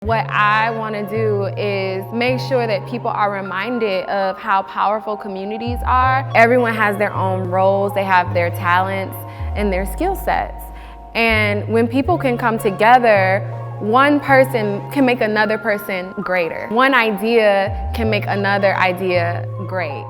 What I want to do is make sure that people are reminded of how powerful communities are. Everyone has their own roles, they have their talents and their skill sets. And when people can come together, one person can make another person greater. One idea can make another idea great.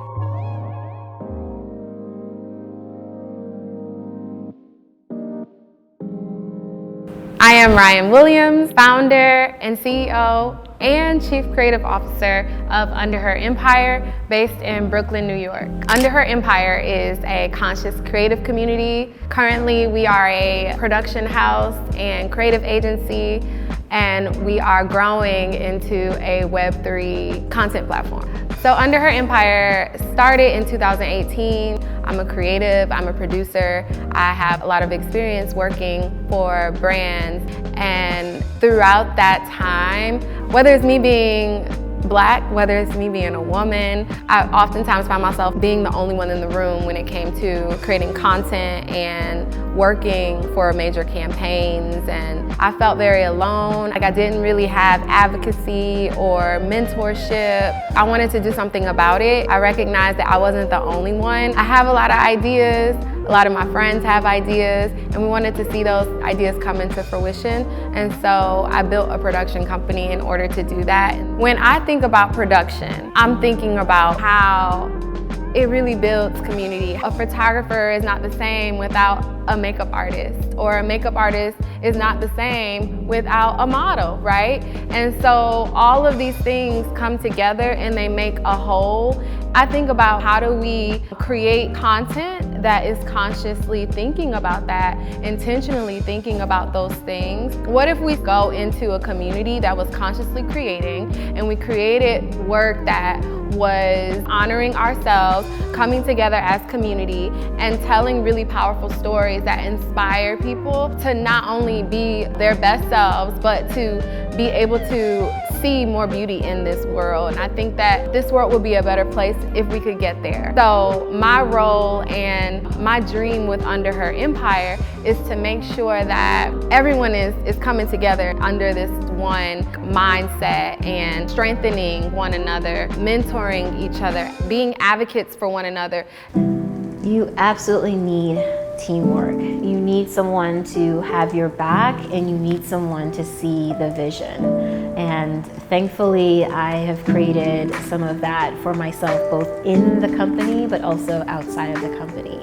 I am Ryan Williams, founder and CEO and Chief Creative Officer of Underher Empire, based in Brooklyn, New York. Underher Empire is a conscious creative community. Currently, we are a production house and creative agency, and we are growing into a Web3 content platform. So Underher Empire started in 2018. I'm a creative, I'm a producer. I have a lot of experience working for brands, and throughout that time, whether it's me being Black, whether it's me being a woman, I oftentimes find myself being the only one in the room when it came to creating content and working for major campaigns, and I felt very alone. Like I didn't really have advocacy or mentorship. I wanted to do something about it. I recognized that I wasn't the only one. I have a lot of ideas. A lot of my friends have ideas, and we wanted to see those ideas come into fruition. And so I built a production company in order to do that. When I think about production, I'm thinking about how it really builds community. A photographer is not the same without a makeup artist, or a makeup artist is not the same without a model, right? And so all of these things come together and they make a whole. I think about how do we create content that is consciously thinking about that, intentionally thinking about those things. What if we go into a community that was consciously creating, and we created work that was honoring ourselves, coming together as community, and telling really powerful stories that inspire people to not only be their best selves, but to be able to see more beauty in this world. And I think that this world would be a better place if we could get there. So my role and my dream with Underher Empire is to make sure that everyone is coming together under this one mindset and strengthening one another, mentoring each other, being advocates for one another. You absolutely need teamwork. You need someone to have your back, and you need someone to see the vision. And thankfully, I have created some of that for myself, both in the company, but also outside of the company.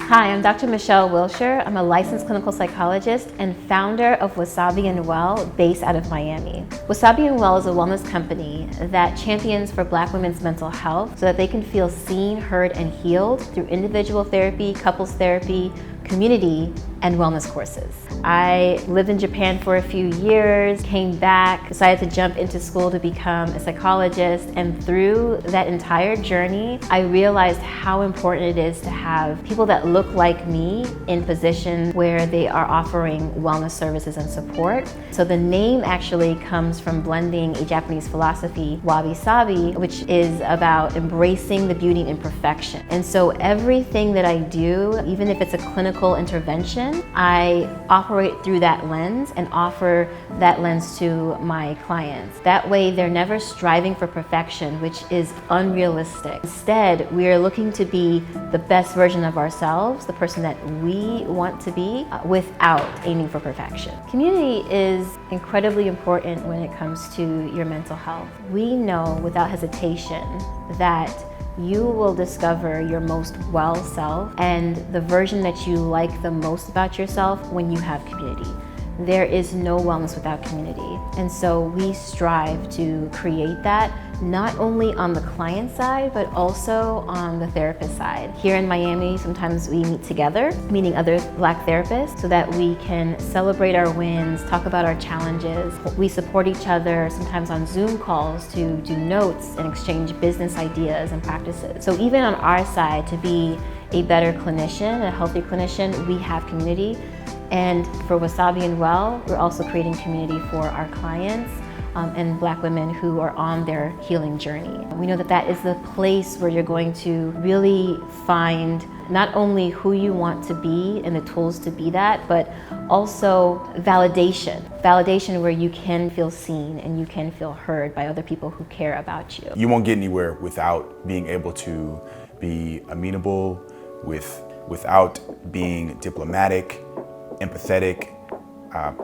Hi, I'm Dr. Michelle Wilshire. I'm a licensed clinical psychologist and founder of Wasabi and Well, based out of Miami. Wasabi and Well is a wellness company that champions for Black women's mental health so that they can feel seen, heard, and healed through individual therapy, couples therapy, community, and wellness courses. I lived in Japan for a few years, came back, decided to jump into school to become a psychologist, and through that entire journey, I realized how important it is to have people that look like me in positions where they are offering wellness services and support. So the name actually comes from blending a Japanese philosophy, wabi-sabi, which is about embracing the beauty in imperfection. And so everything that I do, even if it's a clinical intervention, I operate through that lens and offer that lens to my clients. That way they're never striving for perfection, which is unrealistic. Instead, we are looking to be the best version of ourselves, the person that we want to be, without aiming for perfection. Community is incredibly important when it comes to your mental health. We know without hesitation that you will discover your most well self and the version that you like the most about yourself when you have community. There is no wellness without community. And so we strive to create that, not only on the client side, but also on the therapist side. Here in Miami, sometimes we meet together, meeting other Black therapists, so that we can celebrate our wins, talk about our challenges. We support each other, sometimes on Zoom calls, to do notes and exchange business ideas and practices. So even on our side, to be a better clinician, a healthy clinician, we have community. And for Wasabi and Well, we're also creating community for our clients. and Black women who are on their healing journey. We know that that is the place where you're going to really find not only who you want to be and the tools to be that, but also validation. Validation where you can feel seen and you can feel heard by other people who care about you. You won't get anywhere without being able to be amenable, without being diplomatic, empathetic,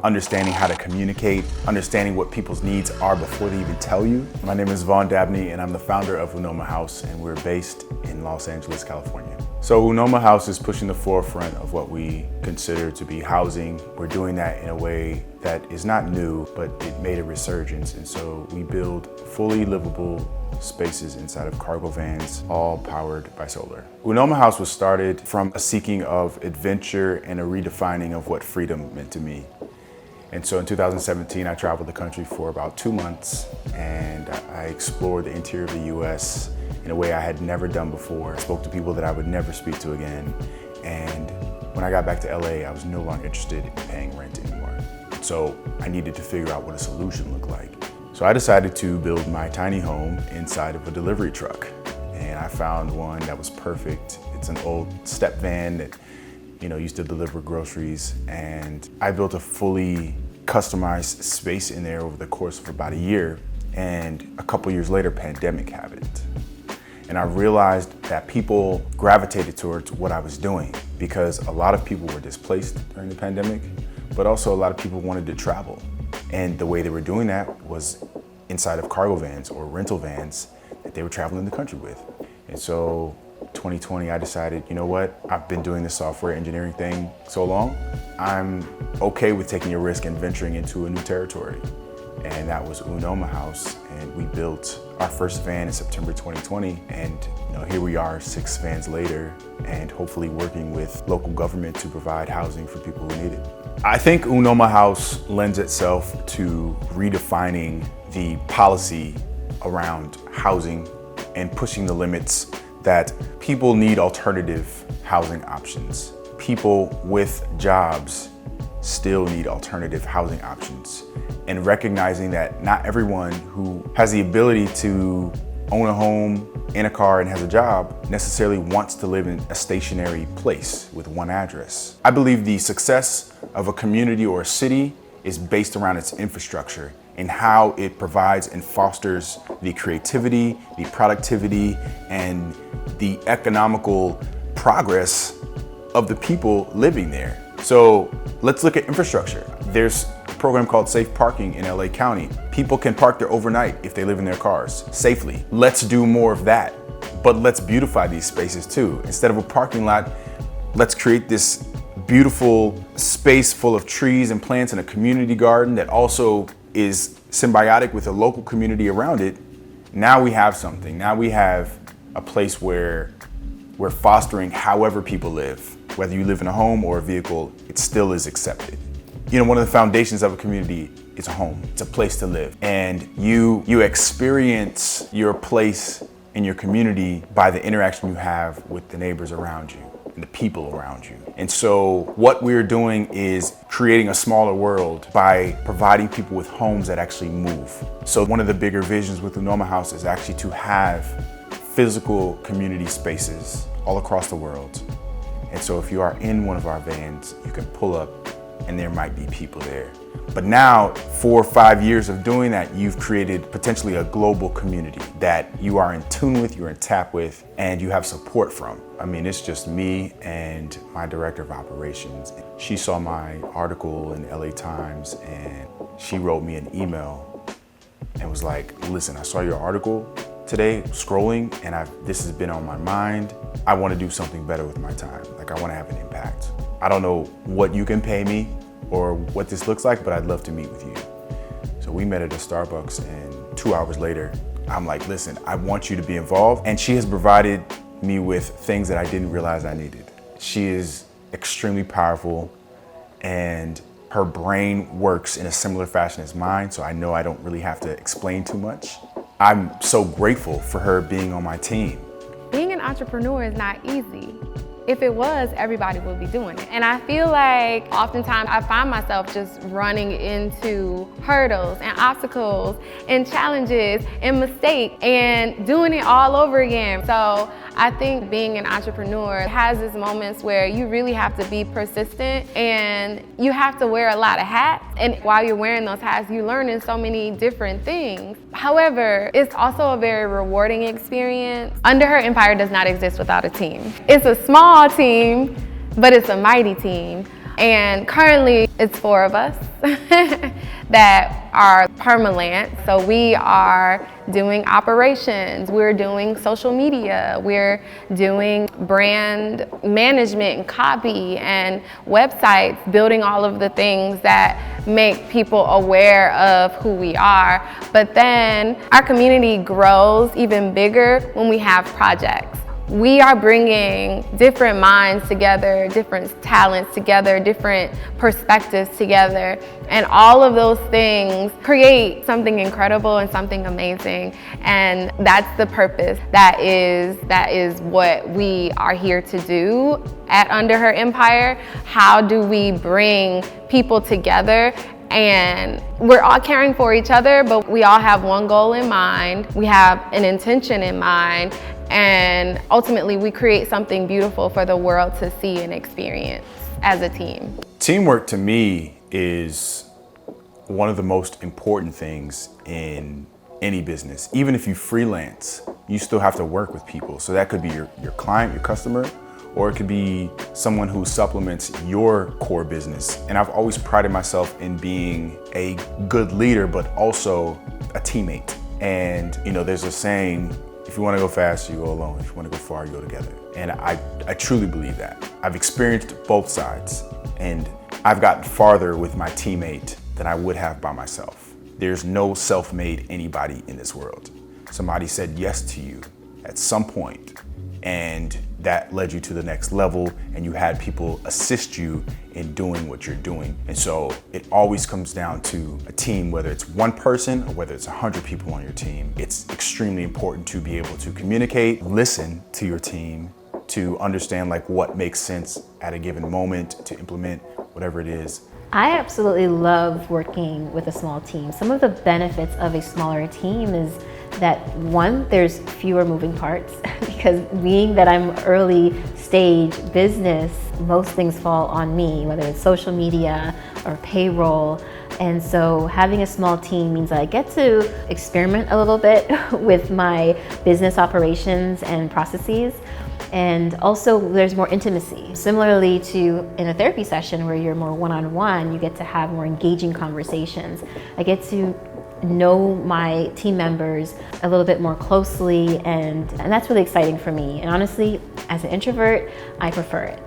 understanding how to communicate, understanding what people's needs are before they even tell you. My name is Vaughn Dabney and I'm the founder of Unoma House, and we're based in Los Angeles, California. So Unoma House is pushing the forefront of what we consider to be housing. We're doing that in a way that is not new, but it made a resurgence. And so we build fully livable spaces inside of cargo vans, all powered by solar. Unoma House was started from a seeking of adventure and a redefining of what freedom meant to me. And so in 2017, I traveled the country for about 2 months, and I explored the interior of the US in a way I had never done before. I spoke to people that I would never speak to again. And when I got back to LA, I was no longer interested in paying rent anymore. So I needed to figure out what a solution looked like. So I decided to build my tiny home inside of a delivery truck. And I found one that was perfect. It's an old step van that, used to deliver groceries. And I built a fully customized space in there over the course of about a year. And a couple years later, pandemic happened. And I realized that people gravitated towards what I was doing because a lot of people were displaced during the pandemic, but also a lot of people wanted to travel. And the way they were doing that was inside of cargo vans or rental vans that they were traveling the country with. And so 2020, I decided, you know what? I've been doing this software engineering thing so long. I'm okay with taking a risk and venturing into a new territory. And that was Unoma House. And we built our first van in September 2020. And here we are 6 vans later, and hopefully working with local government to provide housing for people who need it. I think Unoma House lends itself to redefining the policy around housing and pushing the limits that people need alternative housing options. People with jobs still need alternative housing options, and recognizing that not everyone who has the ability to own a home and a car and has a job necessarily wants to live in a stationary place with one address. I believe the success of a community or a city is based around its infrastructure and how it provides and fosters the creativity, the productivity, and the economical progress of the people living there. So let's look at infrastructure. There's a program called Safe Parking in LA County. People can park there overnight if they live in their cars safely. Let's do more of that, but let's beautify these spaces too. Instead of a parking lot, let's create this beautiful space full of trees and plants and a community garden that also is symbiotic with a local community around it. Now we have something. Now we have a place where we're fostering however people live. Whether you live in a home or a vehicle, it still is accepted. One of the foundations of a community is a home. It's a place to live. And you experience your place in your community by the interaction you have with the neighbors around you and the people around you. And so what we're doing is creating a smaller world by providing people with homes that actually move. So one of the bigger visions with Unoma House is actually to have physical community spaces all across the world. And so if you are in one of our vans, you can pull up and there might be people there. But now, 4 or 5 years of doing that, you've created potentially a global community that you are in tune with, you're in tap with, and you have support from. I mean, it's just me and my director of operations. She saw my article in the LA Times and she wrote me an email and was like, listen, I saw your article today scrolling and this has been on my mind. I want to do something better with my time. Like, I want to have an impact. I don't know what you can pay me or what this looks like, but I'd love to meet with you. So we met at a Starbucks, and 2 hours later, I'm like, listen, I want you to be involved. And she has provided me with things that I didn't realize I needed. She is extremely powerful, and her brain works in a similar fashion as mine, so I know I don't really have to explain too much. I'm so grateful for her being on my team. Being an entrepreneur is not easy. If it was, everybody would be doing it. And I feel like oftentimes I find myself just running into hurdles and obstacles and challenges and mistakes and doing it all over again. So I think being an entrepreneur has these moments where you really have to be persistent and you have to wear a lot of hats. And while you're wearing those hats, you learn in so many different things. However, it's also a very rewarding experience. Underher Empire does not exist without a team. It's a small team, but it's a mighty team. And currently it's 4 of us that are permanent. So we are doing operations, we're doing social media, we're doing brand management and copy and websites, building all of the things that make people aware of who we are. But then our community grows even bigger when we have projects. We are bringing different minds together, different talents together, different perspectives together, and all of those things create something incredible and something amazing. And that's the purpose. That is what we are here to do at Underher Empire. How do we bring people together? And we're all caring for each other, but we all have one goal in mind. We have an intention in mind. And ultimately, we create something beautiful for the world to see and experience as a team. Teamwork to me is one of the most important things in any business. Even if you freelance, you still have to work with people. So that could be your client, your customer, or it could be someone who supplements your core business. And I've always prided myself in being a good leader, but also a teammate. And there's a saying, if you want to go fast, you go alone. If you want to go far, you go together. And I truly believe that. I've experienced both sides, and I've gotten farther with my teammate than I would have by myself. There's no self-made anybody in this world. Somebody said yes to you at some point, and that led you to the next level, and you had people assist you in doing what you're doing. And so it always comes down to a team, whether it's one person or whether it's 100 people on your team. It's extremely important to be able to communicate, listen to your team, to understand what makes sense at a given moment, to implement whatever it is. I absolutely love working with a small team. Some of the benefits of a smaller team is that, one, there's fewer moving parts because being that I'm early stage business, most things fall on me, whether it's social media or payroll. And so having a small team means that I get to experiment a little bit with my business operations and processes. And also there's more intimacy. Similarly to in a therapy session where you're more one-on-one, you get to have more engaging conversations. I get to know my team members a little bit more closely, and that's really exciting for me. And honestly, as an introvert, I prefer it.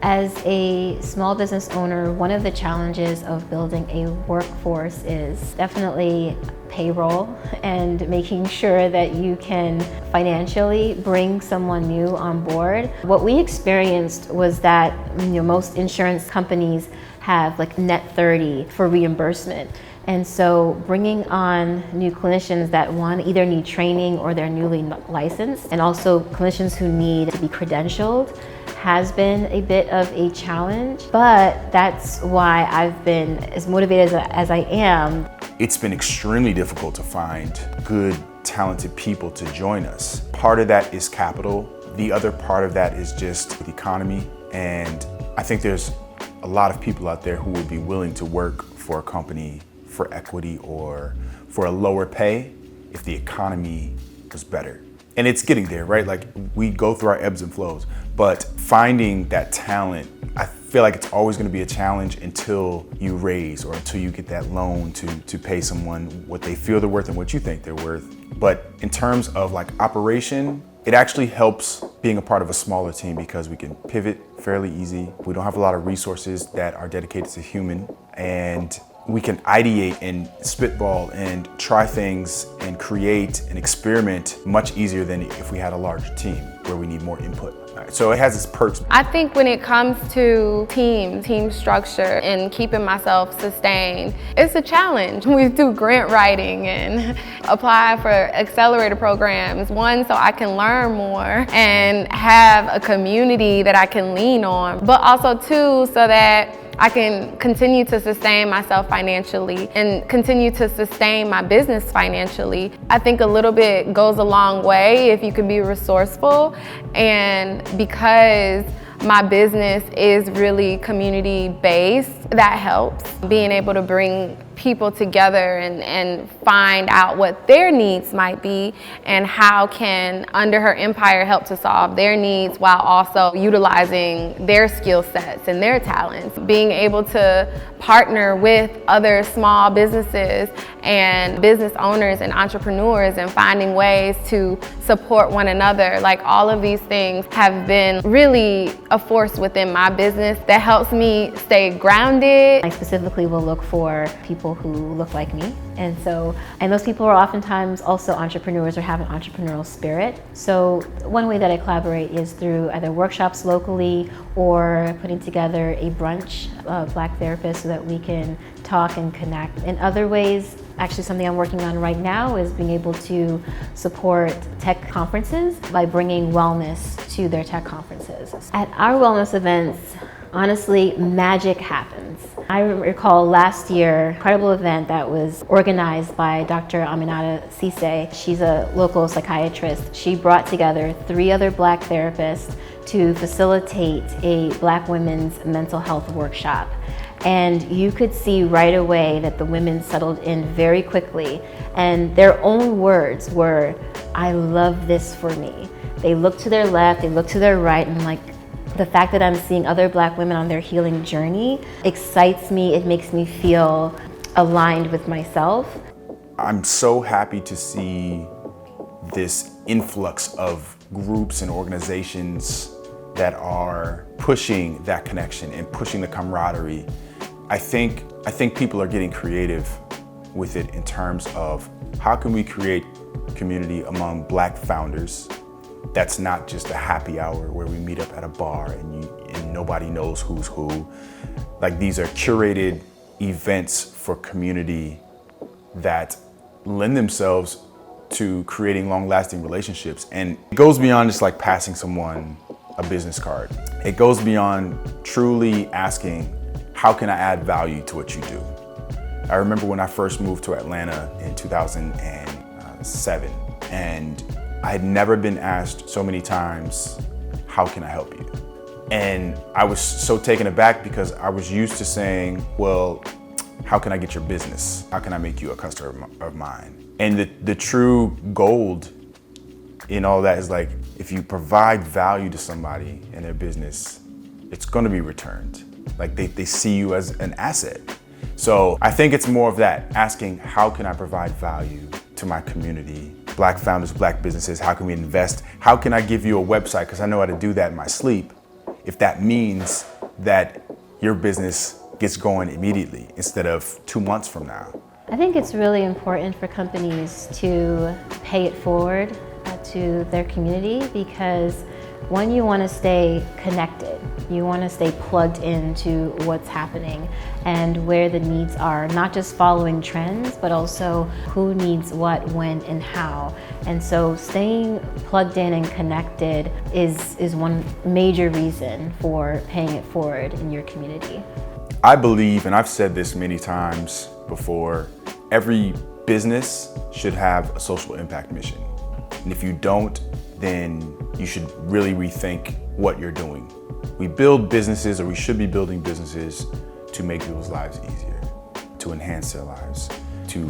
As a small business owner, one of the challenges of building a workforce is definitely payroll and making sure that you can financially bring someone new on board. What we experienced was that most insurance companies have net 30 for reimbursement. And so bringing on new clinicians that either need training or they're newly licensed, and also clinicians who need to be credentialed, has been a bit of a challenge, but that's why I've been as motivated as I am. It's been extremely difficult to find good, talented people to join us. Part of that is capital. The other part of that is just the economy. And I think there's a lot of people out there who would be willing to work for a company for equity or for a lower pay if the economy was better. And it's getting there, right? We go through our ebbs and flows, but finding that talent, I feel like it's always gonna be a challenge until you raise or until you get that loan to pay someone what they feel they're worth and what you think they're worth. But in terms of operation, it actually helps being a part of a smaller team because we can pivot fairly easy. We don't have a lot of resources that are dedicated to human, and we can ideate and spitball and try things and create and experiment much easier than if we had a larger team where we need more input. So it has its perks. I think when it comes to team structure and keeping myself sustained, it's a challenge. We do grant writing and apply for accelerator programs. One, so I can learn more and have a community that I can lean on, but also two, so that I can continue to sustain myself financially and continue to sustain my business financially. I think a little bit goes a long way if you can be resourceful, and because my business is really community-based, that helps. Being able to bring people together and find out what their needs might be and how can Underher Empire help to solve their needs while also utilizing their skill sets and their talents. Being able to partner with other small businesses and business owners and entrepreneurs and finding ways to support one another. Like, all of these things have been really a force within my business that helps me stay grounded. I specifically will look for people who look like me. And those people are oftentimes also entrepreneurs or have an entrepreneurial spirit. So one way that I collaborate is through either workshops locally or putting together a brunch of Black therapists so that we can talk and connect. In other ways, actually something I'm working on right now is being able to support tech conferences by bringing wellness to their tech conferences. At our wellness events, honestly, magic happens. I recall last year, an incredible event that was organized by Dr. Aminata Cisse. She's a local psychiatrist. She brought together 3 other Black therapists to facilitate a Black women's mental health workshop. And you could see right away that the women settled in very quickly, and their own words were, "I love this for me." They look to their left, they look to their right, and like, the fact that I'm seeing other Black women on their healing journey excites me. It makes me feel aligned with myself. I'm so happy to see this influx of groups and organizations that are pushing that connection and pushing the camaraderie. I think people are getting creative with it in terms of how can we create community among Black founders that's not just a happy hour where we meet up at a bar and nobody knows who's who. Like, these are curated events for community that lend themselves to creating long-lasting relationships. And it goes beyond just like passing someone a business card. It goes beyond truly asking, how can I add value to what you do? I remember when I first moved to Atlanta in 2007, and I had never been asked so many times, how can I help you? And I was so taken aback because I was used to saying, well, how can I get your business? How can I make you a customer of mine? And the true gold in all that is like, if you provide value to somebody in their business, it's gonna be returned. Like, they see you as an asset. So I think it's more of that, asking, how can I provide value to my community? Black founders, Black businesses, how can we invest? How can I give you a website? Because I know how to do that in my sleep. If that means that your business gets going immediately instead of 2 months from now. I think it's really important for companies to pay it forward to their community, because one, you want to stay connected. You want to stay plugged into what's happening and where the needs are, not just following trends, but also who needs what, when, and how. And so staying plugged in and connected is one major reason for paying it forward in your community. I believe, and I've said this many times before, every business should have a social impact mission. And if you don't, then you should really rethink what you're doing. We build businesses, or we should be building businesses, to make people's lives easier, to enhance their lives, to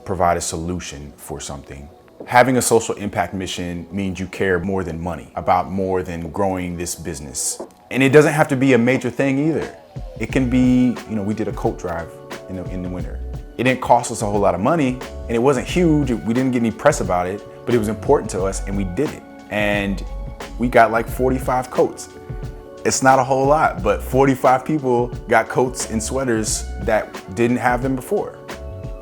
provide a solution for something. Having a social impact mission means you care more than money, about more than growing this business. And it doesn't have to be a major thing either. It can be, we did a coat drive in the winter. It didn't cost us a whole lot of money, and it wasn't huge. We didn't get any press about it, but it was important to us, and we did it. And we got like 45 coats. It's not a whole lot, but 45 people got coats and sweaters that didn't have them before.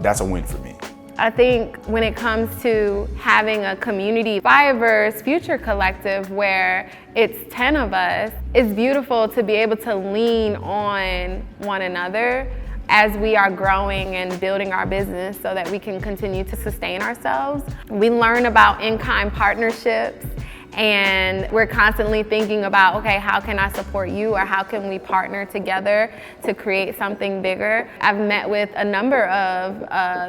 That's a win for me. I think when it comes to having a community, Fiverr Future Collective, where it's 10 of us, it's beautiful to be able to lean on one another as we are growing and building our business so that we can continue to sustain ourselves. We learn about in-kind partnerships, and we're constantly thinking about, okay, how can I support you, or how can we partner together to create something bigger? I've met with a number of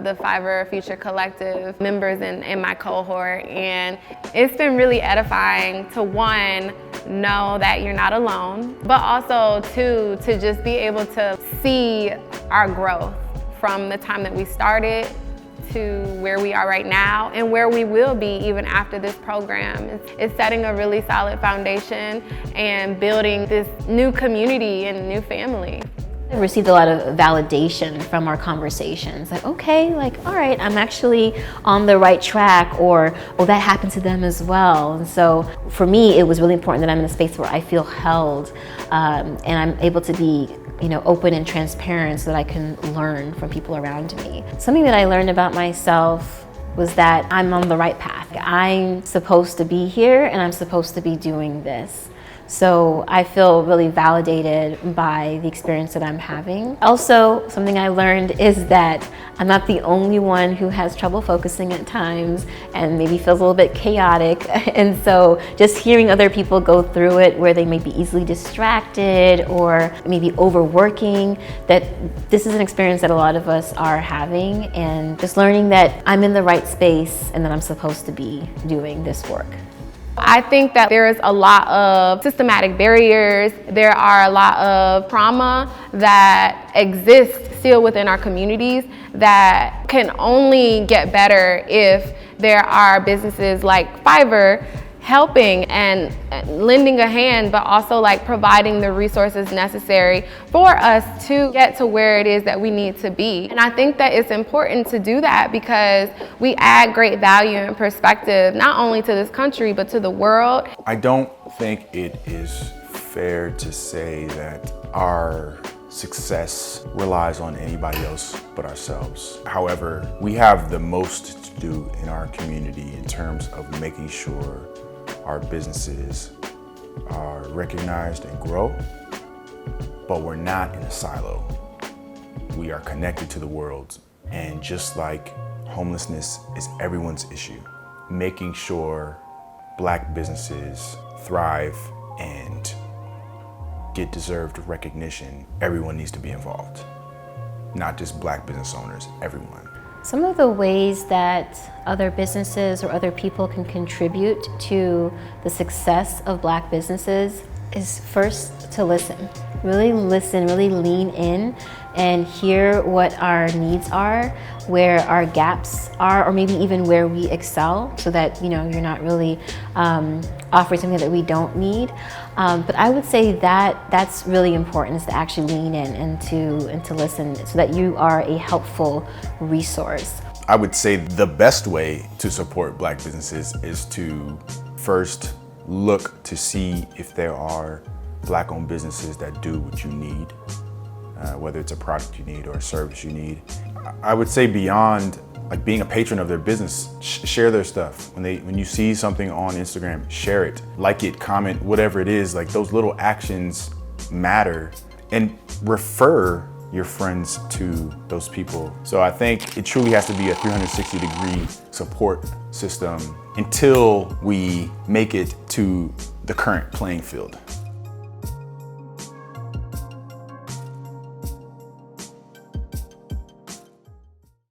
the Fiverr Future Collective members in my cohort, and it's been really edifying to, one, know that you're not alone, but also two, to just be able to see our growth from the time that we started to where we are right now and where we will be even after this program. It's setting a really solid foundation and building this new community and new family. I received a lot of validation from our conversations. Like, okay, like, all right, I'm actually on the right track, or, oh, that happened to them as well. And so for me, it was really important that I'm in a space where I feel held, and I'm able to be, open and transparent so that I can learn from people around me. Something that I learned about myself was that I'm on the right path. I'm supposed to be here and I'm supposed to be doing this. So I feel really validated by the experience that I'm having. Also, something I learned is that I'm not the only one who has trouble focusing at times and maybe feels a little bit chaotic. And so just hearing other people go through it where they may be easily distracted or maybe overworking, that this is an experience that a lot of us are having, and just learning that I'm in the right space and that I'm supposed to be doing this work. I think that there is a lot of systematic barriers. There are a lot of trauma that exists still within our communities that can only get better if there are businesses like Fiverr helping and lending a hand, but also like providing the resources necessary for us to get to where it is that we need to be. And I think that it's important to do that because we add great value and perspective, not only to this country, but to the world. I don't think it is fair to say that our success relies on anybody else but ourselves. However, we have the most to do in our community in terms of making sure our businesses are recognized and grow, but we're not in a silo. We are connected to the world, and just like homelessness is everyone's issue, making sure Black businesses thrive and get deserved recognition, everyone needs to be involved. Not just Black business owners, everyone. Some of the ways that other businesses or other people can contribute to the success of Black businesses is first to listen. Really listen, really lean in and hear what our needs are, where our gaps are, or maybe even where we excel, so that you're not really offering something that we don't need. But I would say that that's really important, is to actually lean in and to listen, so that you are a helpful resource. I would say the best way to support Black businesses is to first look to see if there are Black-owned businesses that do what you need, whether it's a product you need or a service you need. I would say beyond like being a patron of their business, share their stuff. When you see something on Instagram, share it, like it, comment, whatever it is. Like, those little actions matter, and refer your friends to those people. So I think it truly has to be a 360-degree support system until we make it to the current playing field.